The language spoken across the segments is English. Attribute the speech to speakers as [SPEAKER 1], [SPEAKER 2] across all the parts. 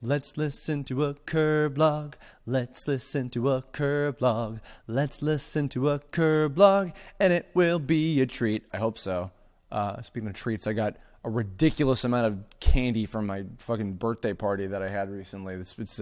[SPEAKER 1] Let's listen to a Curblog. Let's listen to a Curblog. Let's listen to a Curblog, and it will be a treat. I hope so. Speaking of treats, I got a ridiculous amount of candy from my fucking birthday party that I had recently. It's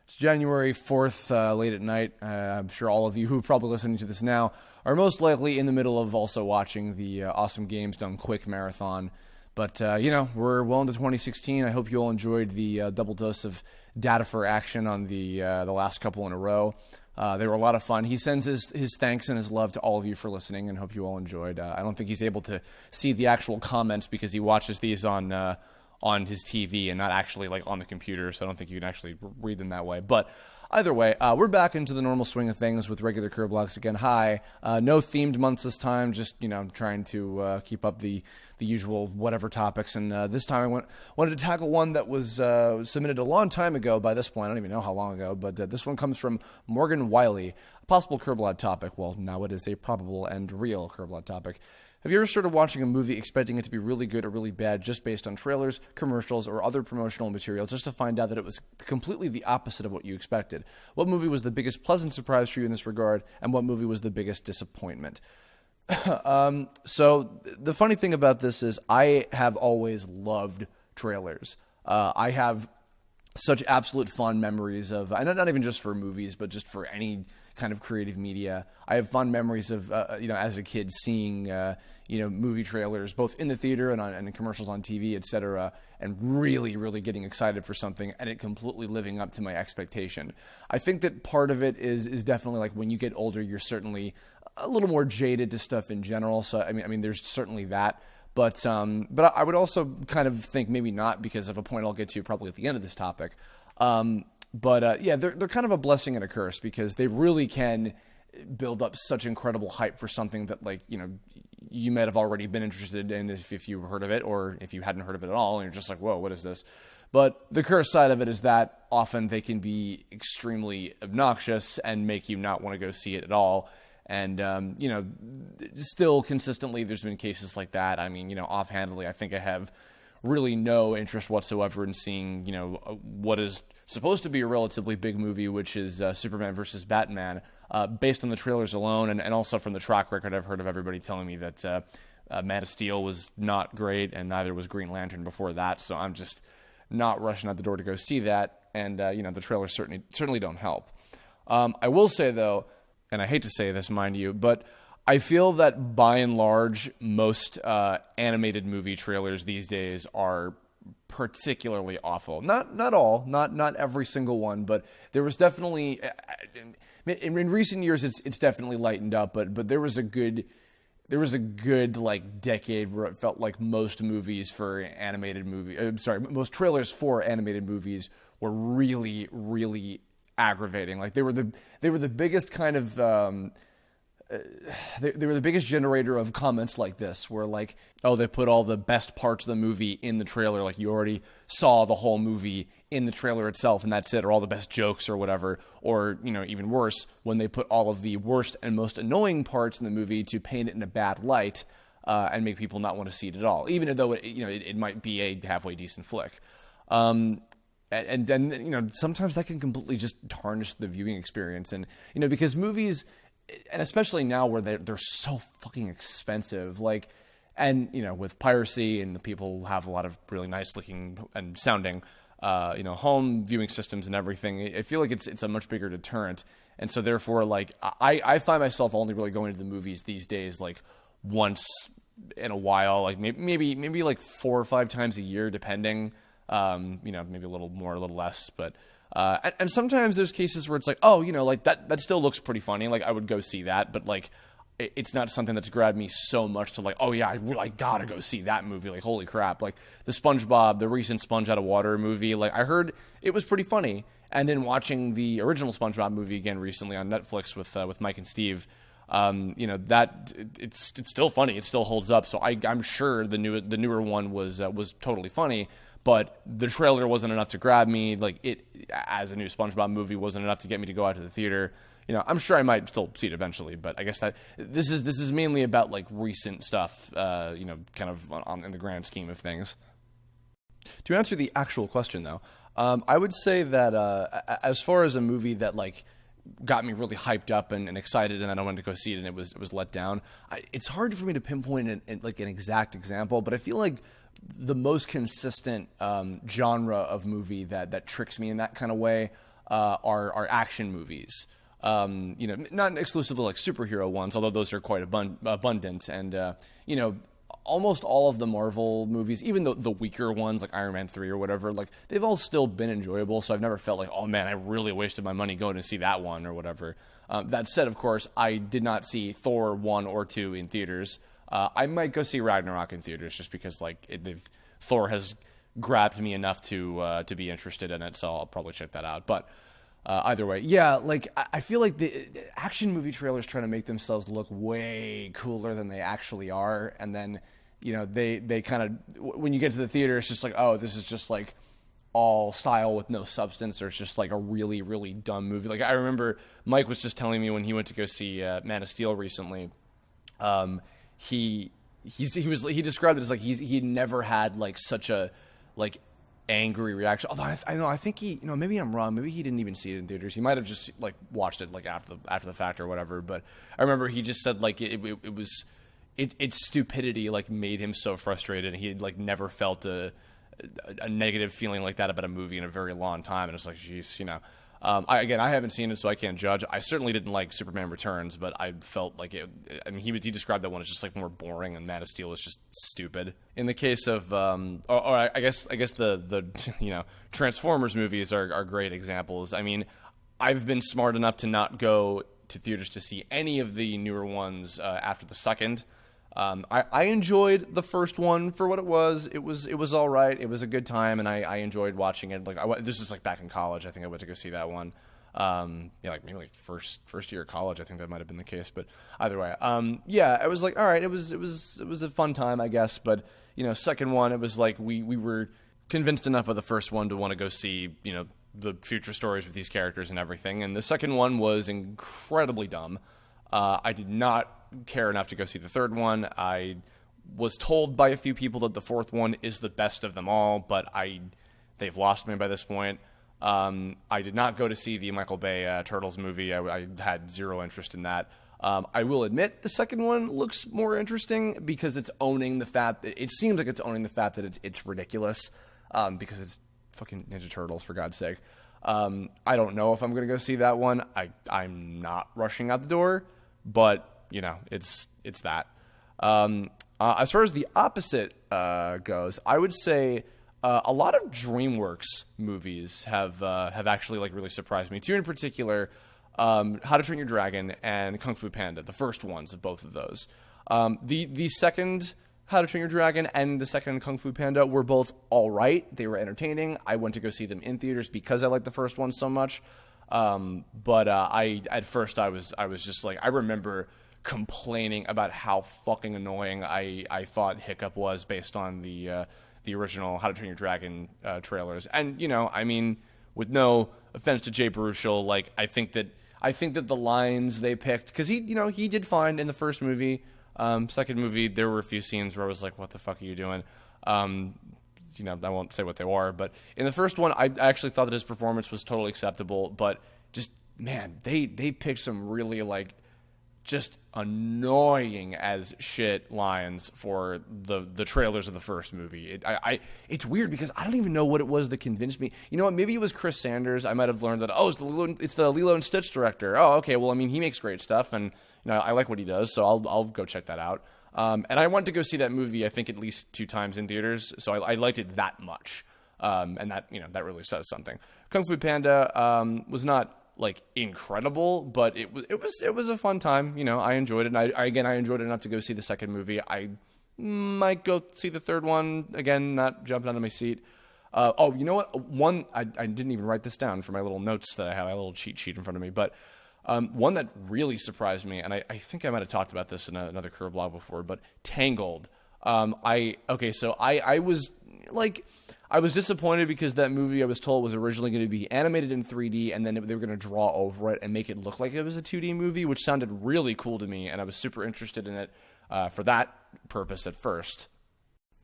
[SPEAKER 1] January 4th, late at night. I'm sure all of you who are probably listening to this now are most likely in the middle of also watching the Awesome Games Done Quick marathon. But, we're well into 2016. I hope you all enjoyed the double dose of data for action on the last couple in a row. They were a lot of fun. He sends his thanks and his love to all of you for listening, and hope you all enjoyed. I don't think he's able to see the actual comments because he watches these on his TV and not actually like on the computer, so I don't think you can actually read them that way. But either way, we're back into the normal swing of things with regular Curblogs again. Hi. No themed months this time, just, trying to keep up the usual whatever topics. And this time I wanted to tackle one that was submitted a long time ago by this point. I don't even know how long ago, but this one comes from Morgan Wiley. A possible Curblog topic. Well, now it is a probable and real Curblog topic. Have you ever started watching a movie expecting it to be really good or really bad just based on trailers, commercials, or other promotional material just to find out that it was completely the opposite of what you expected? What movie was the biggest pleasant surprise for you in this regard, and what movie was the biggest disappointment? So the funny thing about this is I have always loved trailers. I have such absolute fond memories of, and not even just for movies, but just for any kind of creative media. I have fond memories of, as a kid seeing, movie trailers, both in the theater and commercials on TV, etc., and really, really getting excited for something and it completely living up to my expectation. I think that part of it is definitely like when you get older, you're certainly a little more jaded to stuff in general. So, I mean, there's certainly that. But I would also kind of think maybe not because of a point I'll get to probably at the end of this topic. They're kind of a blessing and a curse because they really can build up such incredible hype for something that, like, you might have already been interested in if you heard of it, or if you hadn't heard of it at all, and you're just like, whoa, what is this? But the curse side of it is that often they can be extremely obnoxious and make you not want to go see it at all. And, still consistently there's been cases like that. I mean, offhandedly, I think I have really no interest whatsoever in seeing, what is supposed to be a relatively big movie, which is Superman versus Batman, based on the trailers alone, and also from the track record I've heard of everybody telling me that Man of Steel was not great, and neither was Green Lantern before that, so I'm just not rushing out the door to go see that, and, the trailers certainly don't help. I will say, though, and I hate to say this, mind you, but I feel that by and large, most animated movie trailers these days are particularly awful. Not all, not every single one, but there was definitely in recent years it's definitely lightened up. But there was a good like decade where it felt like most most trailers for animated movies were really, really aggravating. Like they were the biggest kind of they were the biggest generator of comments like this, where like, oh, they put all the best parts of the movie in the trailer, like you already saw the whole movie in the trailer itself and that's it, or all the best jokes or whatever, or even worse, when they put all of the worst and most annoying parts in the movie to paint it in a bad light and make people not want to see it at all, even though it might be a halfway decent flick. And then, sometimes that can completely just tarnish the viewing experience. And, because movies, and especially now where they're so fucking expensive, like, and, with piracy and the people have a lot of really nice looking and sounding, home viewing systems and everything, I feel like it's a much bigger deterrent. And so therefore, like, I find myself only really going to the movies these days, like, once in a while, like maybe like 4 or 5 times a year, depending. Maybe a little more, a little less, but, and sometimes there's cases where it's like, oh, like that still looks pretty funny. Like I would go see that, but like, it's not something that's grabbed me so much to like, oh yeah, I gotta go see that movie. Like, holy crap. Like the recent Sponge Out of Water movie, like I heard it was pretty funny. And then watching the original SpongeBob movie again recently on Netflix with Mike and Steve, that it's still funny. It still holds up. So I'm sure the newer one was totally funny. But the trailer wasn't enough to grab me. Like it, as a new SpongeBob movie, wasn't enough to get me to go out to the theater. I'm sure I might still see it eventually. But I guess that this is mainly about like recent stuff. Kind of in the grand scheme of things. To answer the actual question, though, I would say that as far as a movie that like got me really hyped up and excited, and then I went to go see it and it was let down. It's hard for me to pinpoint like an exact example, but I feel like the most consistent genre of movie that tricks me in that kind of way are action movies. Not exclusively like superhero ones, although those are quite abundant. And, almost all of the Marvel movies, even the weaker ones like Iron Man 3 or whatever, like they've all still been enjoyable. So I've never felt like, oh man, I really wasted my money going to see that one or whatever. That said, of course, I did not see Thor 1 or 2 in theaters. I might go see Ragnarok in theaters just because Thor has grabbed me enough to be interested in it. So I'll probably check that out. But either way, yeah, like I feel like the action movie trailers trying to make themselves look way cooler than they actually are, and then they kind of, when you get to the theater, it's just like, oh, this is just like all style with no substance, or it's just like a really really dumb movie. Like I remember Mike was just telling me when he went to go see Man of Steel recently, he described it as like he'd never had like such a like angry reaction. Although I think he, maybe I'm wrong. Maybe he didn't even see it in theaters. He might have just like watched it like after the fact or whatever. But I remember he just said like its stupidity like made him so frustrated. And he had like never felt a negative feeling like that about a movie in a very long time. And it's like, geez, I haven't seen it, so I can't judge. I certainly didn't like Superman Returns, but I felt like it. I mean, he described that one as just like more boring, and Man of Steel is just stupid. In the case of, I guess the Transformers movies are great examples. I mean, I've been smart enough to not go to theaters to see any of the newer ones after the second. I enjoyed the first one for what it was. It was all right. It was a good time, and I enjoyed watching it. Like this is like back in college. I think I went to go see that one. Maybe like first year of college. I think that might have been the case. But either way, I was like, all right. It was a fun time, I guess. But second one, it was like we were convinced enough of the first one to want to go see the future stories with these characters and everything. And the second one was incredibly dumb. I did not care enough to go see the third one. I was told by a few people that the fourth one is the best of them all, but they've lost me by this point. I did not go to see the Michael Bay Turtles movie. I had zero interest in that. I will admit the second one looks more interesting because it's owning the fact that it seems like it's owning the fact that it's ridiculous, because it's fucking Ninja Turtles, for God's sake. I don't know if I'm going to go see that one. I'm not rushing out the door, but it's that. As far as the opposite goes, I would say a lot of DreamWorks movies have actually like really surprised me. Two in particular, How to Train Your Dragon and Kung Fu Panda, the first ones of both of those. The second How to Train Your Dragon and the second Kung Fu Panda were both all right. They were entertaining. I went to go see them in theaters because I liked the first one so much. But at first I was just like, I remember complaining about how fucking annoying I thought Hiccup was based on the original How to Train Your Dragon trailers. And I mean, with no offense to Jay Baruchel, like I think that the lines they picked, because he did fine in the first movie. Second movie, there were a few scenes where I was like, what the fuck are you doing? I won't say what they were, but in the first one, I actually thought that his performance was totally acceptable. But just, man, they picked some really like just annoying as shit lines for the trailers of the first movie. It's weird because I don't even know what it was that convinced me. You know what? Maybe it was Chris Sanders. I might have learned that, it's the Lilo and Stitch director. Oh, okay. Well, I mean, he makes great stuff, and I like what he does, so I'll go check that out. And I wanted to go see that movie, I think, at least 2 times in theaters, so I liked it that much. And that that really says something. Kung Fu Panda was not like incredible, but it was a fun time. I enjoyed it. And I enjoyed it enough to go see the second movie. I might go see the third one again, not jumping out of my seat. You know what? One, I didn't even write this down for my little notes that I have, a little cheat sheet in front of me, but one that really surprised me, and I think I might have talked about this in another Curve blog before, but Tangled. I was like, I was disappointed because that movie, I was told, was originally going to be animated in 3D, and then they were going to draw over it and make it look like it was a 2D movie, which sounded really cool to me, and I was super interested in it for that purpose at first.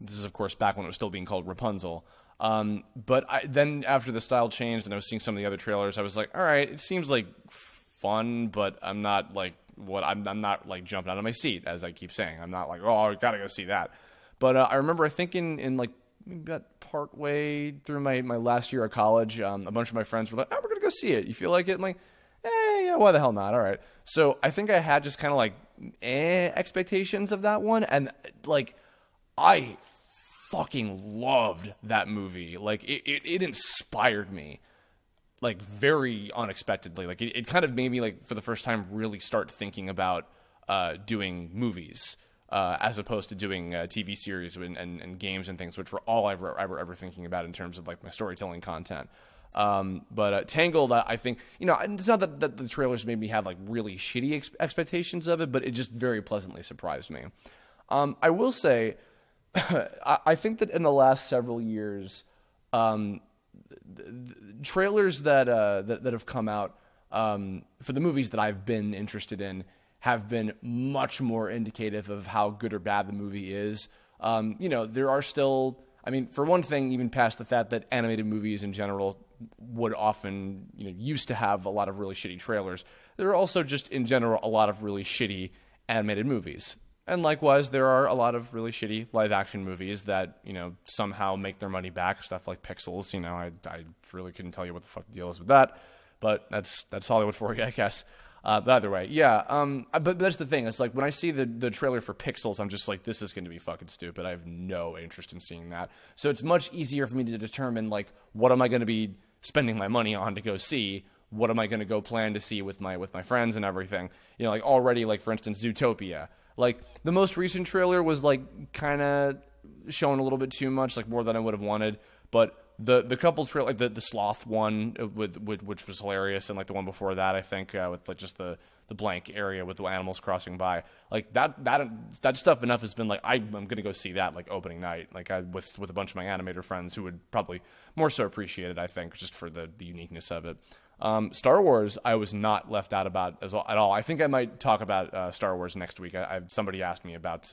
[SPEAKER 1] This is, of course, back when it was still being called Rapunzel. But then after the style changed and I was seeing some of the other trailers, I was like, all right, it seems like fun, but I'm not like I'm not like jumping out of my seat, as I keep saying. I'm not like, oh, I gotta go see that. But I remember, I think in like about part way through my last year of college, a bunch of my friends were like, oh, we're gonna go see it. You feel like it? I'm like, yeah, why the hell not? All right. So I think I had just kind of like expectations of that one, and like I fucking loved that movie. Like it inspired me, like very unexpectedly. Like it kind of made me, like, for the first time, really start thinking about doing movies as opposed to doing TV series and games and things, which were all I ever thinking about in terms of like my storytelling content. But Tangled, I think, it's not that the trailers made me have like really shitty expectations of it, but it just very pleasantly surprised me. I will say, I think that in the last several years, trailers that have come out for the movies that I've been interested in have been much more indicative of how good or bad the movie is. There are still, I mean, for one thing, even past the fact that animated movies in general would often, used to have a lot of really shitty trailers, there are also just in general a lot of really shitty animated movies. And likewise, there are a lot of really shitty live-action movies that, somehow make their money back. Stuff like Pixels, I really couldn't tell you what the fuck the deal is with that. But that's Hollywood for you, I guess. But either way, yeah. But that's the thing. It's like when I see the trailer for Pixels, I'm just like, this is going to be fucking stupid. I have no interest in seeing that. So it's much easier for me to determine, like, what am I going to be spending my money on to go see? What am I going to go plan to see with my friends and everything? Like already, like, for instance, Zootopia. Like, the most recent trailer was, like, kind of showing a little bit too much, like, more than I would have wanted. But the couple trailer, like, the sloth one, which was hilarious, and, like, the one before that, I think, with, like, just the blank area with the animals crossing by. Like, that stuff enough has been, like, I'm going to go see that, like, opening night, like, with a bunch of my animator friends who would probably more so appreciate it, I think, just for the uniqueness of it. Star Wars, I was not left out about at all. I think I might talk about Star Wars next week. Somebody asked me about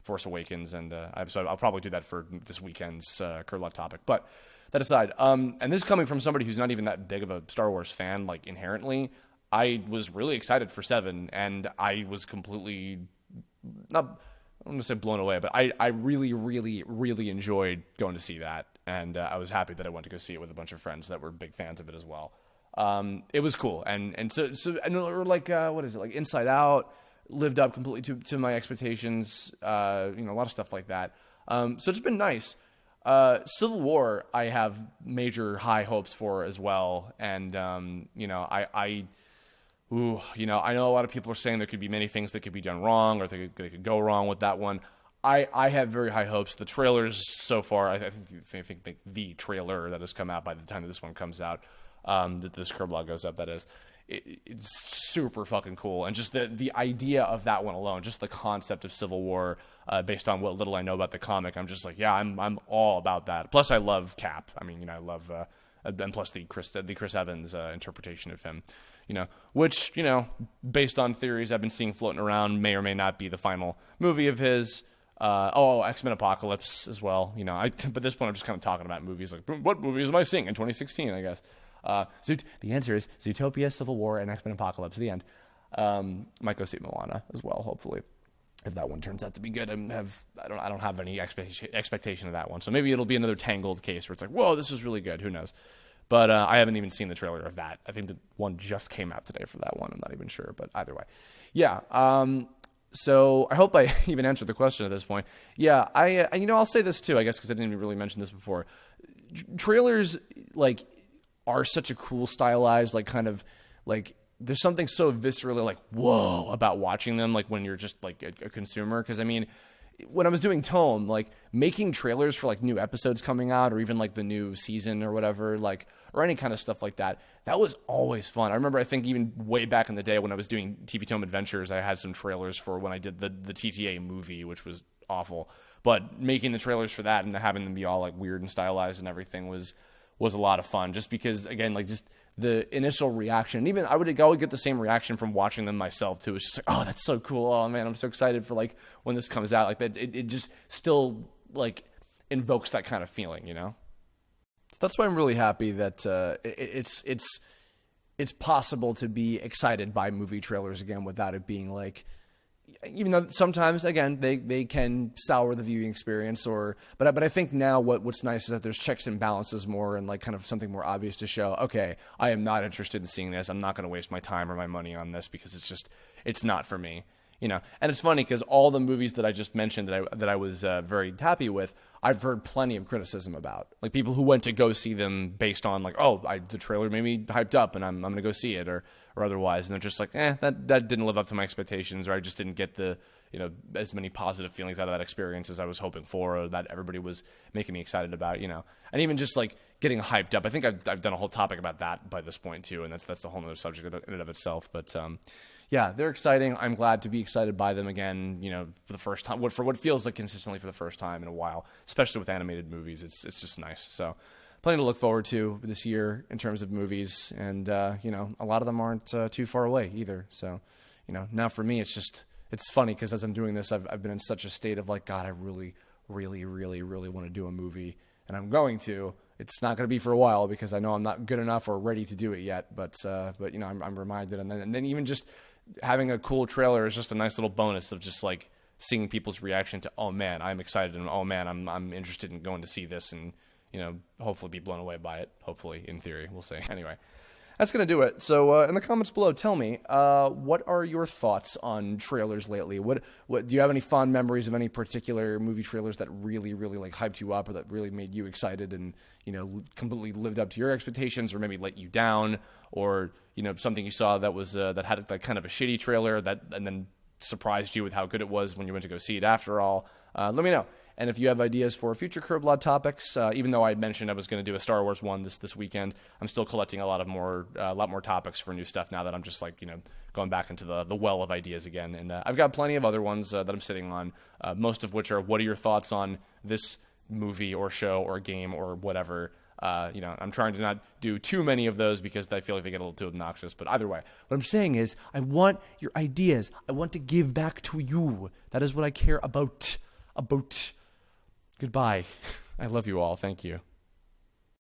[SPEAKER 1] Force Awakens, and so I'll probably do that for this weekend's Curluck topic. But that aside, and this is coming from somebody who's not even that big of a Star Wars fan, like, inherently, I was really excited for 7, and I was completely, not, I'm going to say blown away, but I really, really, really enjoyed going to see that, and I was happy that I went to go see it with a bunch of friends that were big fans of it as well. It was cool, and so or like what is it, like Inside Out lived up completely to my expectations. A lot of stuff like that. So it's been nice. Civil War, I have major high hopes for as well, and I know a lot of people are saying there could be many things that could be done wrong, or they could go wrong with that one. I have very high hopes. The trailers so far, I think the trailer that has come out by the time that this one comes out, that this curb log goes up, that is, it's super fucking cool. And just the idea of that one alone, just the concept of Civil War, based on what little I know about the comic, I'm just like, yeah, I'm all about that. Plus, I love Cap. I mean, I love, and plus the Chris Evans interpretation of him, which, based on theories I've been seeing floating around, may or may not be the final movie of his. X-Men Apocalypse as well. But at this point, I'm just kind of talking about movies. Like, what movies am I seeing in 2016? I guess. The answer is Zootopia, Civil War, and X-Men Apocalypse. The end. Might go see Moana as well, hopefully, if that one turns out to be good. I don't have any expectation of that one. So maybe it'll be another Tangled case where it's like, whoa, this is really good. Who knows? But I haven't even seen the trailer of that. I think the one just came out today for that one. I'm not even sure, but either way, yeah. So I hope I even answered the question at this point. Yeah, I'll say this too, I guess, because I didn't even really mention this before. Trailers, like, are such a cool stylized, like, kind of, like, there's something so viscerally, like, whoa, about watching them, like, when you're just, like, a consumer. Because, I mean, when I was doing Tome, like, making trailers for, like, new episodes coming out, or even, like, the new season or whatever, like, or any kind of stuff like that, that was always fun. I remember, I think, even way back in the day when I was doing TV Tome Adventures, I had some trailers for when I did the TTA movie, which was awful. But making the trailers for that and having them be all, like, weird and stylized and everything was a lot of fun, just because, again, like, just the initial reaction. Even I would get the same reaction from watching them myself too. It's just like, oh, that's so cool. Oh man, I'm so excited for, like, when this comes out. Like, that, it just still, like, invokes that kind of feeling, So that's why I'm really happy that it's possible to be excited by movie trailers again without it being like, even though sometimes again they can sour the viewing experience, but I think now what's nice is that there's checks and balances more, and like kind of something more obvious to show, okay, I am not interested in seeing this. I'm not going to waste my time or my money on this because it's not for me. And it's funny because all the movies that I just mentioned that I was very happy with, I've heard plenty of criticism about. Like people who went to go see them based on like, the trailer made me hyped up and I'm going to go see it or otherwise. And they're just like, that didn't live up to my expectations, or I just didn't get the, as many positive feelings out of that experience as I was hoping for, or that everybody was making me excited about, and even just like getting hyped up. I think I've done a whole topic about that by this point too. And that's a whole other subject in and of itself. But, yeah, they're exciting. I'm glad to be excited by them again, for the first time, for what feels like consistently for the first time in a while, especially with animated movies. It's just nice. So plenty to look forward to this year in terms of movies. And, a lot of them aren't too far away either. So, now for me, it's funny because as I'm doing this, I've been in such a state of like, God, I really, really, really, really want to do a movie. And I'm going to. It's not going to be for a while because I know I'm not good enough or ready to do it yet. But I'm reminded. And then even just having a cool trailer is just a nice little bonus of just like seeing people's reaction to, oh man, I'm excited, and oh man, I'm interested in going to see this, and hopefully be blown away by it. Hopefully, in theory, we'll see. Anyway, that's gonna do it. So in the comments below, tell me what are your thoughts on trailers lately? What do you have any fond memories of any particular movie trailers that really, really like hyped you up, or that really made you excited and completely lived up to your expectations, or maybe let you down, or something you saw that was that had like kind of a shitty trailer and then surprised you with how good it was when you went to go see it after all. Let me know. And if you have ideas for future Curblod topics, even though I mentioned I was going to do a Star Wars one this weekend, I'm still collecting a lot more topics for new stuff now that I'm just like going back into the well of ideas again. And I've got plenty of other ones that I'm sitting on, most of which are, what are your thoughts on this movie or show or game or whatever. I'm trying to not do too many of those because I feel like they get a little too obnoxious. But either way, what I'm saying is I want your ideas. I want to give back to you. That is what I care about. Goodbye. I love you all. Thank you.